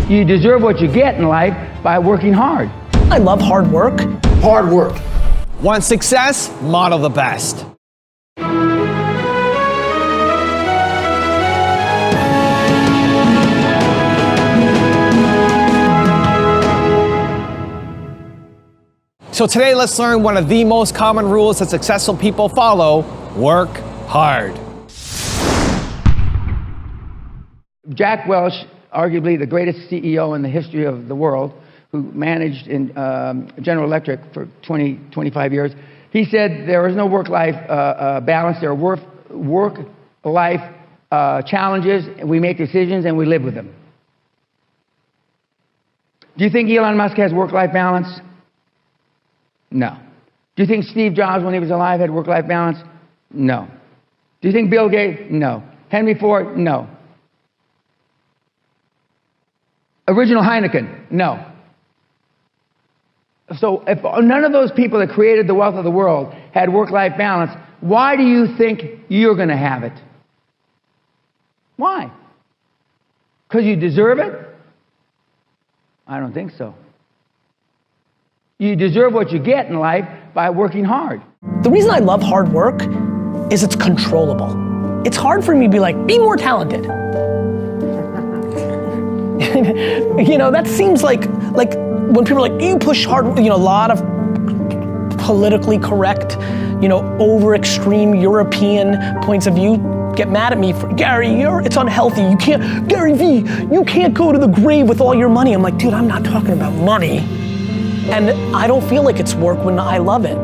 You deserve what you get in life by working hard. I love hard work. Hard work. Want success? Model the best. So today, let's learn one of the most common rules that successful people follow: work hard. Jack Welch, arguably the greatest CEO in the history of the world, who managed in General Electric for 25 years, he said there is no work-life balance. There are work-life challenges, and we make decisions and we live with them. Do you think Elon Musk has work-life balance? No. Do you think Steve Jobs, when he was alive, had work-life balance? No. Do you think Bill Gates? No. Henry Ford? No. Original Heineken? No. So if none of those people that created the wealth of the world had work-life balance, why do you think you're going to have it? Why? Because you deserve it? I don't think so. You deserve what you get in life by working hard. The reason I love hard work is it's controllable. It's hard for me to be like, be more talented. You know, that seems like when people are like, you push hard, you know, a lot of politically correct, you know, over extreme European points of view get mad at me for, Gary, it's unhealthy. You can't, Gary V, you can't go to the grave with all your money. I'm like, dude, I'm not talking about money. And I don't feel like it's work when I love it.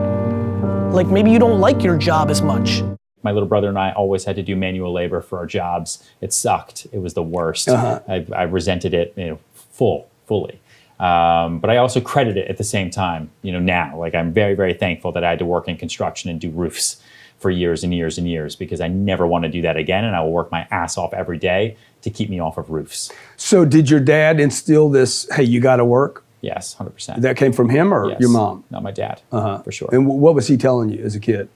Like maybe you don't like your job as much. My little brother and I always had to do manual labor for our jobs. It sucked. It was the worst. I resented it, you know, fully. But I also credit it at the same time, you know, now. Like I'm very, very thankful that I had to work in construction and do roofs for years and years and years, because I never want to do that again, and I will work my ass off every day to keep me off of roofs. So did your dad instill this, hey, you got to work? Yes, 100%. That came from him or Yes. your mom? Not my dad, for sure. And what was he telling you as a kid?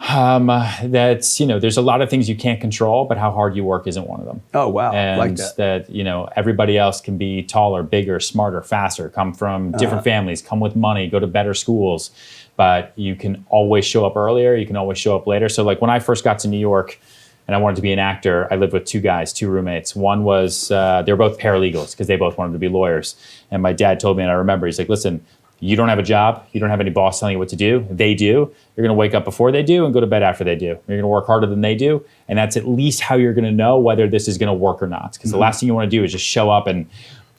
That's, you know, there's a lot of things you can't control, but how hard you work isn't one of them. Oh, wow. And like that. You know, everybody else can be taller, bigger, smarter, faster, come from different families, come with money, go to better schools, but you can always show up earlier. You can always show up later. So like when I first got to New York and I wanted to be an actor, I lived with two roommates. One was, they were both paralegals because they both wanted to be lawyers. And my dad told me, and I remember, he's like, listen, you don't have a job. You don't have any boss telling you what to do. They do. You're going to wake up before they do and go to bed after they do. You're going to work harder than they do. And that's at least how you're going to know whether this is going to work or not. Because the last thing you want to do is just show up and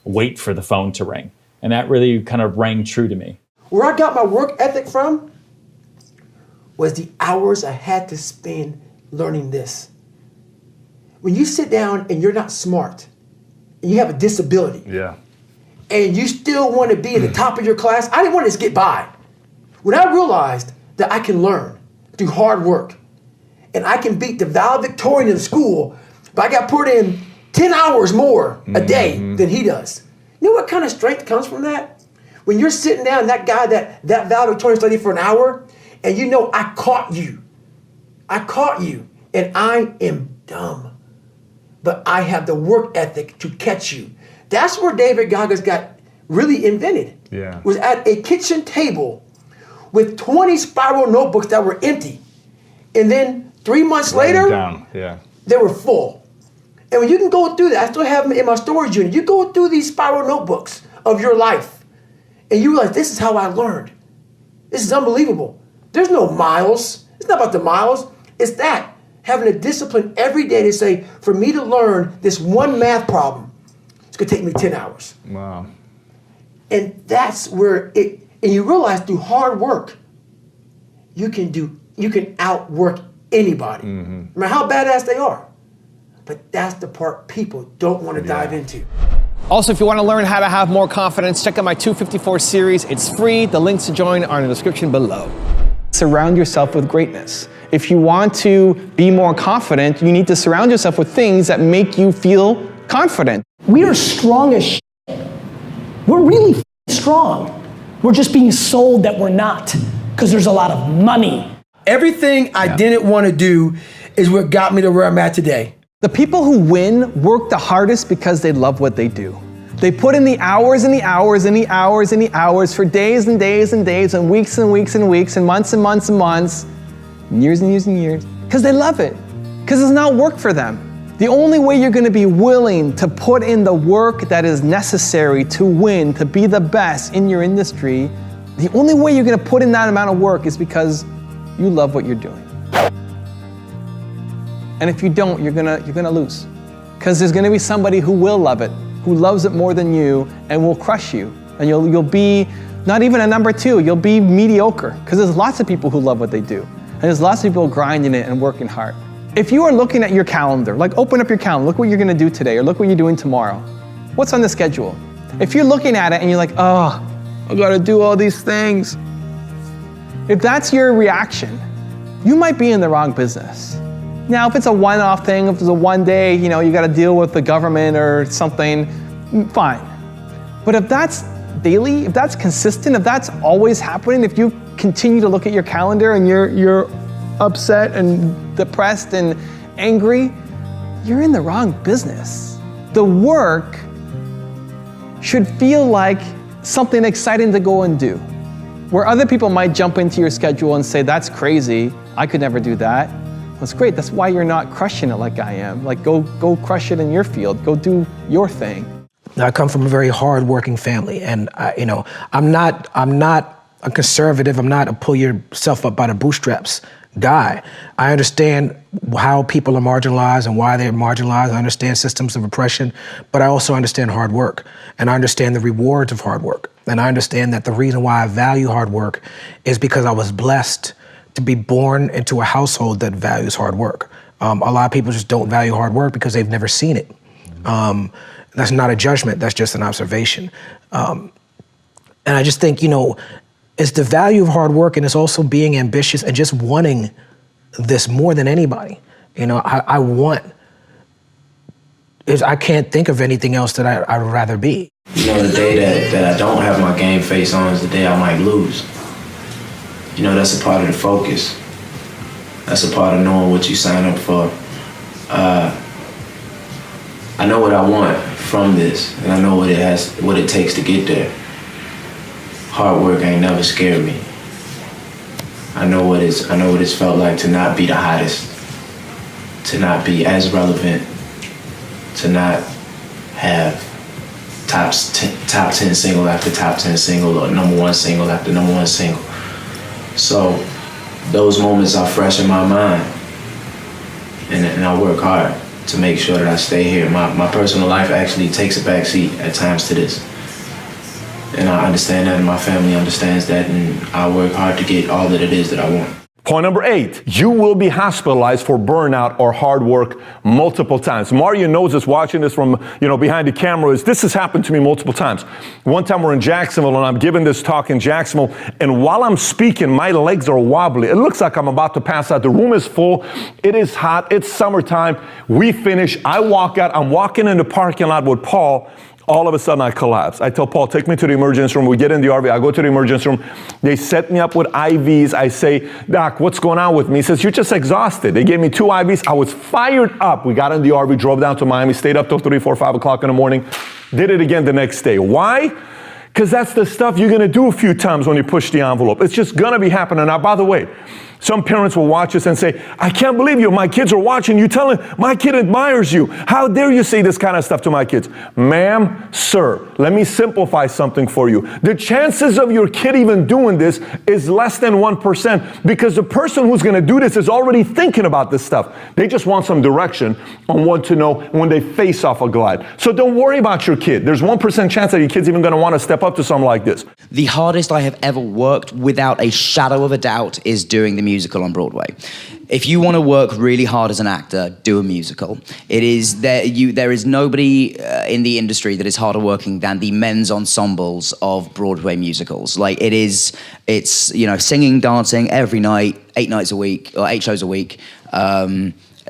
wait for the phone to ring. And that really kind of rang true to me. Where I got my work ethic from was the hours I had to spend learning this. When you sit down and you're not smart, and you have a disability, and you still want to be at the top of your class, I didn't want to just get by. When I realized that I can learn through hard work, and I can beat the valedictorian in school, but I got put in 10 hours more a day than he does. You know what kind of strength comes from that? When you're sitting down, that guy, that valedictorian studied for an hour, and you know, I caught you, and I am dumb, but I have the work ethic to catch you. That's where David Goggins got really invented. Was at a kitchen table with 20 spiral notebooks that were empty. And then 3 months later, they were full. And when you can go through that, I still have them in my storage unit. You go through these spiral notebooks of your life, and you realize, this is how I learned. This is unbelievable. There's no miles. It's not about the miles. It's that, having a discipline every day to say, for me to learn this one math problem, it's gonna take me 10 hours. Wow. And that's where and you realize through hard work, you can outwork anybody, no matter how badass they are. But that's the part people don't want to dive into. Also, if you want to learn how to have more confidence, check out my 254 series. It's free. The links to join are in the description below. Surround yourself with greatness. If you want to be more confident, you need to surround yourself with things that make you feel confident. We are strong as shit. We're really strong. We're just being sold that we're not, because there's a lot of money. Everything I didn't want to do is what got me to where I'm at today. The people who win work the hardest because they love what they do. They put in the hours and the hours and the hours and the hours for days and days and days and weeks and weeks and weeks and months and months and months, and years and years and years, because they love it, because it's not work for them. The only way you're going to be willing to put in the work that is necessary to win, to be the best in your industry, the only way you're going to put in that amount of work is because you love what you're doing. And if you don't, you're gonna lose. Because there's gonna be somebody who will love it, who loves it more than you, and will crush you. And you'll be not even a number 2, you'll be mediocre. Because there's lots of people who love what they do. And there's lots of people grinding it and working hard. If you are looking at your calendar, like open up your calendar, look what you're gonna do today, or look what you're doing tomorrow. What's on the schedule? If you're looking at it and you're like, oh, I gotta do all these things. If that's your reaction, you might be in the wrong business. Now, if it's a one-off thing, if it's a one day, you gotta deal with the government or something, fine. But if that's daily, if that's consistent, if that's always happening, if you continue to look at your calendar and you're upset and depressed and angry, you're in the wrong business. The work should feel like something exciting to go and do. Where other people might jump into your schedule and say, that's crazy, I could never do that. That's great, that's why you're not crushing it like I am. Like go crush it in your field, go do your thing. I come from a very hard-working family, and I'm not a conservative, I'm not a pull yourself up by the bootstraps guy. I understand how people are marginalized and why they're marginalized. I understand systems of oppression, but I also understand hard work, and I understand the rewards of hard work. And I understand that the reason why I value hard work is because I was blessed to be born into a household that values hard work. A lot of people just don't value hard work because they've never seen it. That's not a judgment, that's just an observation. And I just think, it's the value of hard work, and it's also being ambitious and just wanting this more than anybody. I can't think of anything else that I'd rather be. The day that I don't have my game face on is the day I might lose. That's a part of the focus. That's a part of knowing what you sign up for. I know what I want from this, and I know what it takes to get there. Hard work ain't never scared me. I know what it's felt like to not be the hottest, to not be as relevant, to not have top 10 single after top 10 single, or number 1 single after number 1 single. So those moments are fresh in my mind, and I work hard to make sure that I stay here. My personal life actually takes a backseat at times to this. And I understand that, and my family understands that, and I work hard to get all that it is that I want. Point number 8, you will be hospitalized for burnout or hard work multiple times. Mario knows this, watching this from, behind the camera, this has happened to me multiple times. One time we're in Jacksonville, and I'm giving this talk in Jacksonville, and while I'm speaking, my legs are wobbly. It looks like I'm about to pass out. The room is full. It is hot. It's summertime. We finish. I walk out. I'm walking in the parking lot with Paul. All of a sudden, I collapse. I tell Paul, take me to the emergency room. We get in the RV. I go to the emergency room. They set me up with IVs. I say, Doc, what's going on with me? He says, you're just exhausted. They gave me 2 IVs. I was fired up. We got in the RV, drove down to Miami, stayed up till 3, 4, 5 o'clock in the morning. Did it again the next day. Why? Because that's the stuff you're going to do a few times when you push the envelope. It's just going to be happening. Now, by the way, some parents will watch this and say, I can't believe you. My kids are watching you telling, my kid admires you. How dare you say this kind of stuff to my kids? Ma'am, sir, let me simplify something for you. The chances of your kid even doing this is less than 1%, because the person who's going to do this is already thinking about this stuff. They just want some direction on what to know when they face off a glide. So don't worry about your kid. There's 1% chance that your kid's even going to want to step up to something like this. The hardest I have ever worked, without a shadow of a doubt, is doing the musical on Broadway. If you want to work really hard as an actor, do a musical. There is nobody in the industry that is harder working than the men's ensembles of Broadway musicals. It's singing, dancing every night, 8 nights a week, or 8 shows a week.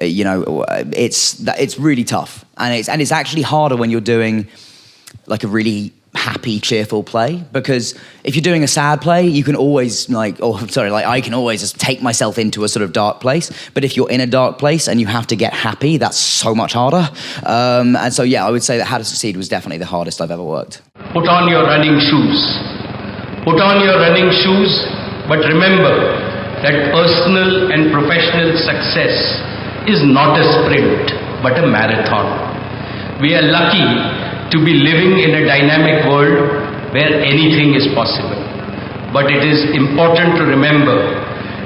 It's really tough, and it's actually harder when you're doing like a really happy, cheerful play. Because if you're doing a sad play, you can always I can always just take myself into a sort of dark place. But if you're in a dark place and you have to get happy, that's so much harder. And so, yeah, I would say that How to Succeed was definitely the hardest I've ever worked. Put on your running shoes. Put on your running shoes, but remember that personal and professional success is not a sprint, but a marathon. We are lucky to be living in a dynamic world where anything is possible. But it is important to remember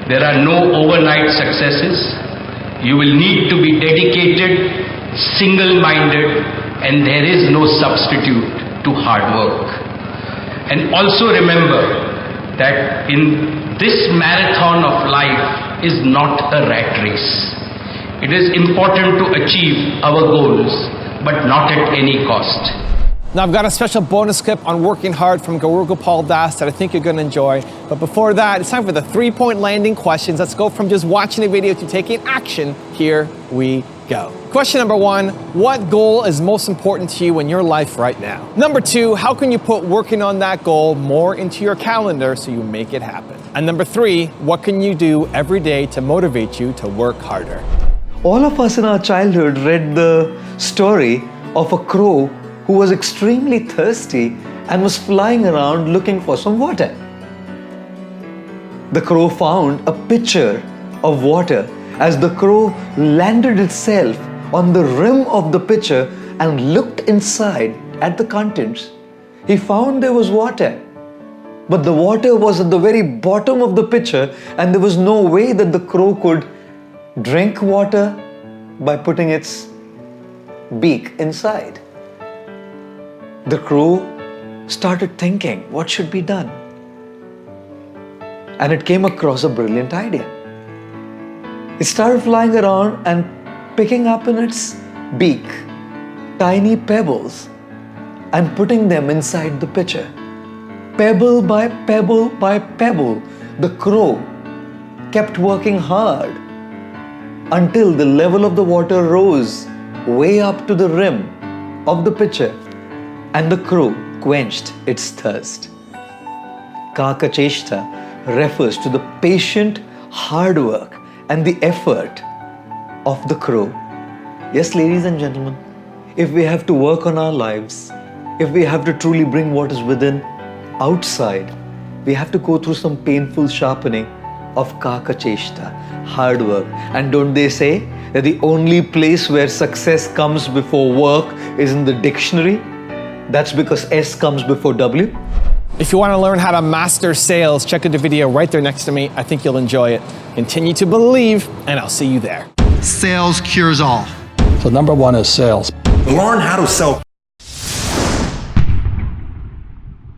there are no overnight successes. You will need to be dedicated, single-minded, and there is no substitute to hard work. And also remember that in this marathon of life is not a rat race. It is important to achieve our goals, but not at any cost. Now I've got a special bonus clip on working hard from Guru Gopal Das that I think you're going to enjoy. But before that, it's time for the 3-point landing questions. Let's go from just watching a video to taking action. Here we go. Question number 1, what goal is most important to you in your life right now? Number 2, how can you put working on that goal more into your calendar so you make it happen? And number 3, what can you do every day to motivate you to work harder? All of us in our childhood read the story of a crow who was extremely thirsty and was flying around looking for some water. The crow found a pitcher of water. As the crow landed itself on the rim of the pitcher and looked inside at the contents, he found there was water. But the water was at the very bottom of the pitcher, and there was no way that the crow could drink water by putting its beak inside. The crow started thinking, what should be done? And it came across a brilliant idea. It started flying around and picking up in its beak tiny pebbles and putting them inside the pitcher. Pebble by pebble by pebble, the crow kept working hard until the level of the water rose way up to the rim of the pitcher, and the crow quenched its thirst. Kakacheshta refers to the patient hard work and the effort of the crow. Yes, ladies and gentlemen, if we have to work on our lives, if we have to truly bring what is within outside, we have to go through some painful sharpening of Kakacheshta, hard work. And don't they say that the only place where success comes before work is in the dictionary? That's because S comes before W. If you want to learn how to master sales, check out the video right there next to me. I think you'll enjoy it. Continue to believe, and I'll see you there. Sales cures all. So number 1 is sales. Learn how to sell